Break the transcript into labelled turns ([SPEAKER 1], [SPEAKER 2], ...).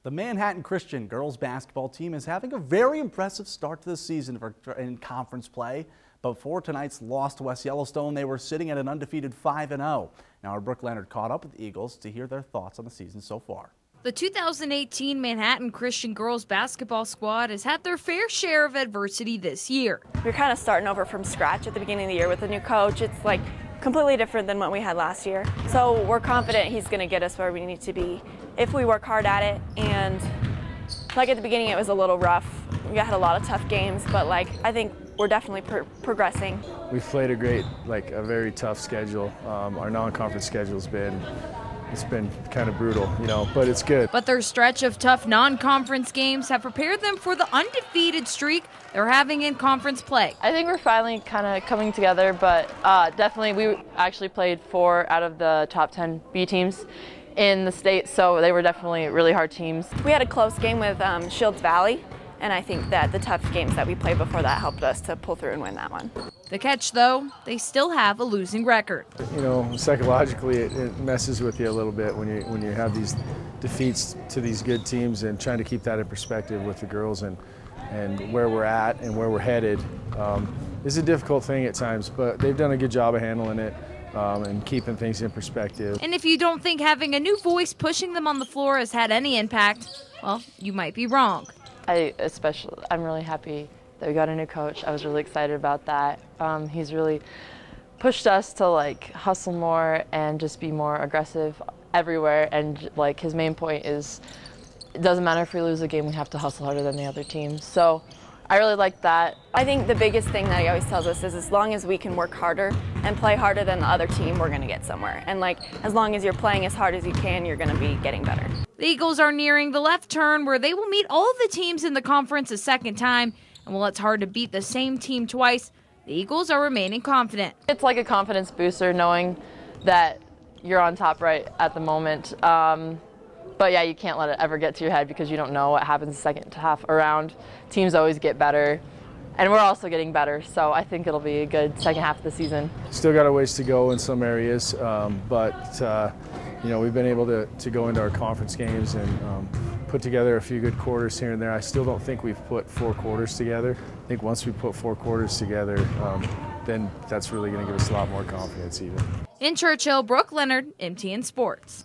[SPEAKER 1] The Manhattan Christian girls basketball team is having a very impressive start to the season in conference play. But before tonight's loss to West Yellowstone, they were sitting at an undefeated 5-0. Now our Brooke Leonard caught up with the Eagles to hear their thoughts on the season so far.
[SPEAKER 2] The 2018 Manhattan Christian girls basketball squad has had their fair share of adversity this year.
[SPEAKER 3] We're kind of starting over from scratch at the beginning of the year with a new coach. It's like completely different than what we had last year. So we're confident he's going to get us where we need to be if we work hard at it. And like at the beginning, it was a little rough. We had a lot of tough games, but I think we're definitely progressing.
[SPEAKER 4] We've played a very tough schedule. Our non-conference schedule's been kind of brutal, but it's good.
[SPEAKER 2] But their stretch of tough non-conference games have prepared them for the undefeated streak they're having in conference play.
[SPEAKER 5] I think we're finally kind of coming together, but definitely we actually played 4 out of the top 10 B teams in the state, so they were definitely really hard teams.
[SPEAKER 3] We had a close game with Shields Valley, and I think that the tough games that we played before that helped us to pull through and win that one.
[SPEAKER 2] The catch, though, they still have a losing record.
[SPEAKER 4] Psychologically it messes with you a little bit when you have these defeats to these good teams, and trying to keep that in perspective with the girls and where we're at and where we're headed is a difficult thing at times, but they've done a good job of handling it and keeping things in perspective.
[SPEAKER 2] And if you don't think having a new voice pushing them on the floor has had any impact, well, you might be wrong.
[SPEAKER 5] I'm really happy that we got a new coach. I was really excited about that. He's really pushed us to hustle more and just be more aggressive everywhere. And his main point is, it doesn't matter if we lose a game, we have to hustle harder than the other teams. So I really like that.
[SPEAKER 3] I think the biggest thing that he always tells us is as long as we can work harder and play harder than the other team, we're going to get somewhere. And as long as you're playing as hard as you can, you're going to be getting better.
[SPEAKER 2] The Eagles are nearing the left turn where they will meet all of the teams in the conference a second time. And while it's hard to beat the same team twice, the Eagles are remaining confident.
[SPEAKER 5] It's like a confidence booster knowing that you're on top right at the moment. But yeah, you can't let it ever get to your head because you don't know what happens the second half around. Teams always get better, and we're also getting better, so I think it'll be a good second half of the season.
[SPEAKER 4] Still got a ways to go in some areas, but we've been able to go into our conference games and put together a few good quarters here and there. I still don't think we've put 4 quarters together. I think once we put 4 quarters together, then that's really going to give us a lot more confidence even.
[SPEAKER 2] In Churchill, Brooke Leonard, MTN Sports.